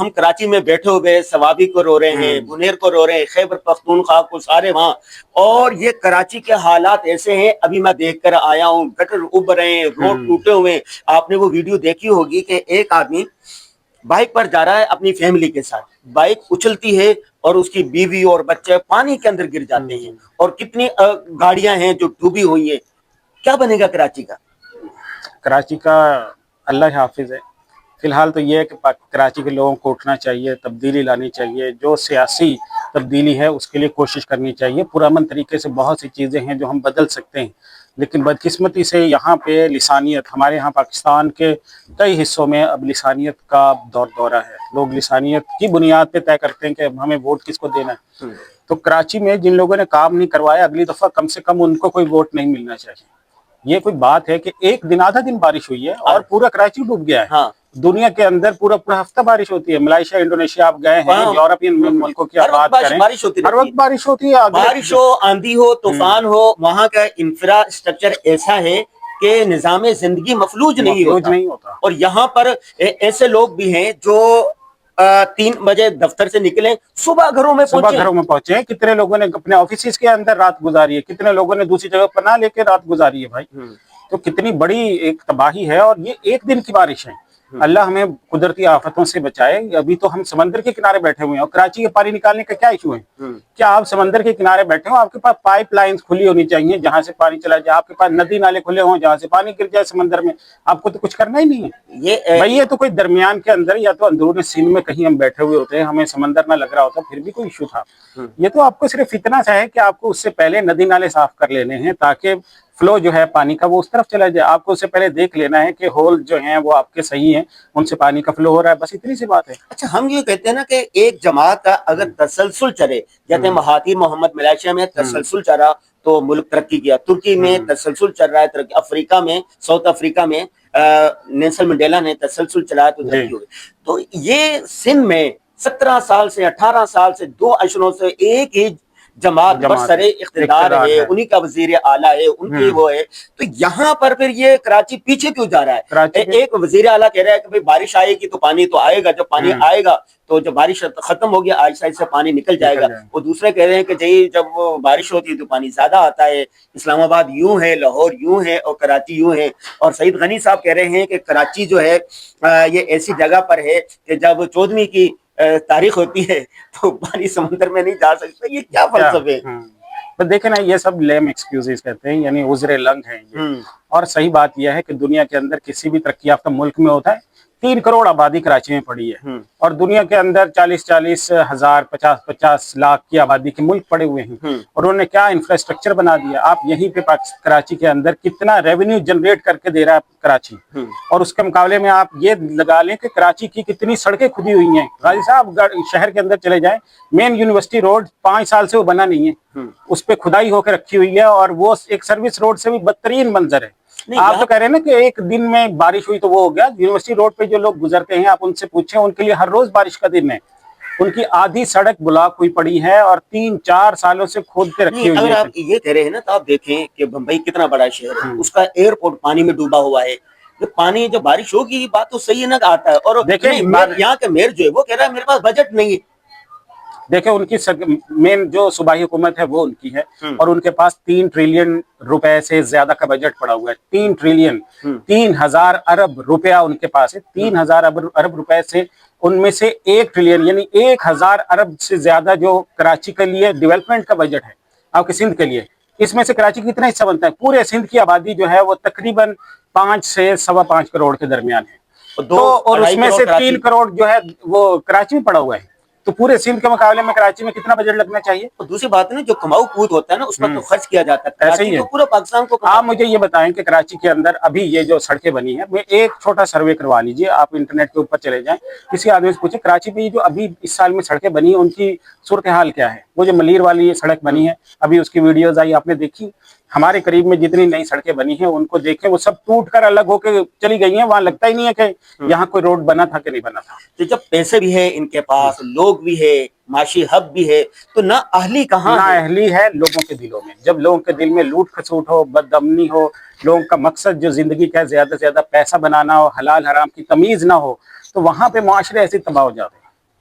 ہم کراچی میں بیٹھے ہوئے سوابی کو رو رہے ہیں, بنیر کو رو رہے ہیں, خیبر پختونخوا کو, سارے وہاں. اور یہ کراچی کے حالات ایسے ہیں, ابھی میں دیکھ کر آیا ہوں, گٹر اب رہے ہیں, روڈ ٹوٹے ہوئے ہیں. آپ نے وہ ویڈیو دیکھی ہوگی کہ ایک آدمی بائک پر جا رہا ہے اپنی فیملی کے ساتھ, بائک اچھلتی ہے اور اس کی بیوی اور بچے پانی کے اندر گر جاتے ہیں, اور کتنی گاڑیاں ہیں جو ڈوبی ہوئی ہیں. کیا بنے گا کراچی کا؟ کراچی کا اللہ حافظ ہے. فی الحال تو یہ ہے کہ کراچی کے لوگوں کو اٹھنا چاہیے, تبدیلی لانی چاہیے. جو سیاسی تبدیلی ہے اس کے لیے کوشش کرنی چاہیے. پرامن طریقے سے بہت سی چیزیں ہیں جو ہم بدل سکتے ہیں, لیکن بدقسمتی سے یہاں پہ لسانیت, ہمارے یہاں پاکستان کے کئی حصوں میں اب لسانیت کا دورہ ہے. لوگ لسانیت کی بنیاد پہ طے کرتے ہیں کہ ہمیں ووٹ کس کو دینا ہے. تو کراچی میں جن لوگوں نے کام نہیں کروایا, اگلی دفعہ کم سے کم ان کو کوئی ووٹ نہیں ملنا چاہیے. یہ کوئی بات ہے کہ ایک دن آدھا دن بارش ہوئی ہے اور پورا کراچی ڈوب گیا ہے. دنیا کے اندر پورا ہفتہ بارش ہوتی ہے. ملائیشیا, انڈونیشیا آپ گئے ہیں, یورپین ملکوں کی آپ بات کریں, ہر وقت بارش ہوتی ہے. بارش ہو, آندھی ہو, طوفان ہو, وہاں کا انفراسٹرکچر ایسا ہے کہ نظام زندگی مفلوج نہیں ہوتا. اور یہاں پر ایسے لوگ بھی ہیں جو 3 بجے دفتر سے نکلیں, صبح گھروں میں پہنچے ہیں. کتنے لوگوں نے اپنے آفیسز کے اندر رات گزاری ہے, کتنے لوگوں نے دوسری جگہ پناہ لے کے رات گزاری ہے. بھائی تو کتنی بڑی ایک تباہی ہے, اور یہ ایک دن کی بارش ہے. اللہ ہمیں قدرتی آفتوں سے بچائے. ابھی تو ہم سمندر کے کنارے بیٹھے ہوئے ہیں, اور کراچی کے پانی نکالنے کا کیا ایشو ہے؟ کیا آپ سمندر کے کنارے بیٹھے ہو, آپ کے پاس پائپ لائنز کھلی ہونی چاہیے جہاں سے پانی چلا جائے, آپ کے پاس ندی نالے کھلے ہوں جہاں سے پانی گر جائے سمندر میں. آپ کو تو کچھ کرنا ہی نہیں ہے بھائی. یہ تو کوئی درمیان کے اندر یا تو اندرون سندھ میں کہیں ہم بیٹھے ہوئے ہوتے ہیں, ہمیں سمندر نہ لگ رہا ہوتا, پھر بھی کوئی ایشو تھا. یہ تو آپ کو صرف اتنا سا ہے کہ آپ کو اس سے پہلے ندی نالے صاف کر لینے ہیں تاکہ فلو جو ہے پانی کا وہ اس طرف چلا جائے. آپ کو اس سے پہلے دیکھ لینا ہے کہ ہول جو ہیں وہ آپ کے صحیح ہیں, ان سے پانی کا فلو ہو رہا ہے. بس اتنی سی بات ہے. اچھا, ہم یہ کہتے ہیں نا کہ ایک جماعت کا اگر تسلسل چلے, جیسے مہاتیر محمد ملائیشیا میں تسلسل چلا تو ملک ترقی کیا, ترکی میں تسلسل چل رہا ہے ترقی, افریقہ میں, ساؤتھ افریقہ میں نیلسن منڈیلا نے تسلسل چلایا تو ترقی ہوئی. تو یہ سندھ میں 17 سال سے 18 سال سے 2 عشروں سے ایک ہی جماعت برسر اقتدار ہے, انہی کا وزیر اعلیٰ ہے, ان کی وہ ہے. تو یہاں پر پھر یہ کراچی پیچھے کیوں جا رہا ہے؟ ایک وزیر اعلیٰ کہہ رہا ہے کہ بارش آئے گی تو پانی تو آئے گا, جب پانی آئے گا تو جب بارش ختم ہوگی آہستہ آہستہ پانی نکل جائے گا. وہ دوسرے کہہ رہے ہیں کہ جب وہ بارش ہوتی ہے تو پانی زیادہ آتا ہے, اسلام آباد یوں ہے, لاہور یوں ہے, اور کراچی یوں ہے. اور سعید غنی صاحب کہہ رہے ہیں کہ کراچی جو ہے یہ ایسی جگہ پر ہے کہ جب 14ویں کی تاریخ ہوتی ہے تو پانی سمندر میں نہیں جا سکتا. یہ کیا فلسفے ہے؟ دیکھیں نا, یہ سب لیم ایکسکیوزز کہتے ہیں, یعنی عذر لنگ ہیں یہ. اور صحیح بات یہ ہے کہ دنیا کے اندر کسی بھی ترقی یافتہ ملک میں ہوتا ہے 3 کروڑ آبادی کراچی میں پڑی ہے, اور دنیا کے اندر 40 ہزار 50 لاکھ کی آبادی کے ملک پڑے ہوئے ہیں, اور انہوں نے کیا انفراسٹرکچر بنا دیا. آپ یہیں پہ کراچی کے اندر کتنا ریونیو جنریٹ کر کے دے رہا ہے کراچی, اور اس کے مقابلے میں آپ یہ لگا لیں کہ کراچی کی کتنی سڑکیں کھدی ہوئی ہیں. غازی صاحب شہر کے اندر چلے جائیں, مین یونیورسٹی روڈ 5 سال سے وہ بنا نہیں ہے, اس پہ کھدائی ہو کے رکھی ہوئی ہے, اور وہ ایک سروس روڈ سے بھی بدترین منظر ہے. آپ تو کہہ رہے ہیں نا کہ ایک دن میں بارش ہوئی تو وہ ہو گیا. یونیورسٹی روڈ پہ جو لوگ گزرتے ہیں آپ ان سے پوچھیں, ان کے لیے ہر روز بارش کا دن ہے. ان کی آدھی سڑک بلاک ہوئی پڑی ہے اور 3-4 سالوں سے کھود کے رکھی ہوئی ہے. اگر آپ یہ کہہ رہے ہیں نا تو آپ دیکھیں کہ بمبئی کتنا بڑا شہر ہے, اس کا ایئرپورٹ پانی میں ڈوبا ہوا ہے. پانی جب بارش ہوگی بات تو صحیح ہے نا آتا ہے. اور یہاں کے میئر جو ہے وہ کہہ رہا ہے میرے پاس بجٹ نہیں ہے. دیکھیں ان کی مین جو صوبائی حکومت ہے وہ ان کی ہے, اور ان کے پاس 3 ٹریلین روپے سے زیادہ کا بجٹ پڑا ہوا ہے. 3 ٹریلین 3000 ارب روپیہ ان کے پاس ہے. 3000 ارب روپے سے ان میں سے 1 ٹریلین یعنی 1000 ارب سے زیادہ جو کراچی کے لیے ڈیولپمنٹ کا بجٹ ہے آپ کے سندھ کے لیے, اس میں سے کراچی کتنا حصہ بنتا ہے؟ پورے سندھ کی آبادی جو ہے وہ تقریباً 5 سے 5.25 کروڑ کے درمیان ہے, اور اس میں سے 3 کروڑ جو ہے وہ کراچی میں پڑا ہوا ہے. تو پورے سندھ کے مقابلے میں کراچی میں کتنا بجٹ لگنا چاہیے؟ اور دوسری بات ہے نا, جو کماؤ پود ہوتا ہے نا اس پر تو خرچ کیا جاتا ہے. ایسے ہی ہے پورے پاکستان کو. آپ مجھے یہ بتائیں کہ کراچی کے اندر ابھی یہ جو سڑکیں بنی ہیں, میں ایک چھوٹا سروے کروا لیجئے, آپ انٹرنیٹ کے اوپر چلے جائیں, کسی آدمی سے پوچھیں کراچی میں جو ابھی اس سال میں سڑکیں بنی ہیں ان کی صورتحال کیا ہے. وہ جو ملیر والی سڑک بنی ہے, ابھی اس کی ویڈیوز آئی, آپ نے دیکھی؟ ہمارے قریب میں جتنی نئی سڑکیں بنی ہیں ان کو دیکھیں, وہ سب ٹوٹ کر الگ ہو کے چلی گئی ہیں. وہاں لگتا ہی نہیں ہے کہ یہاں کوئی روڈ بنا تھا کہ نہیں بنا تھا. تو جب پیسے بھی ہے ان کے پاس, لوگ بھی ہے, معاشی ہب بھی ہے, تو نا اہلی کہاں ہے؟ نا اہلی ہے لوگوں کے دلوں میں. جب لوگوں کے دل میں لوٹ کھسوٹ ہو, بد امنی ہو, لوگوں کا مقصد جو زندگی کا زیادہ سے زیادہ پیسہ بنانا ہو, حلال حرام کی تمیز نہ ہو, تو وہاں پہ معاشرے ایسے تباہ ہو جاتے ہیں.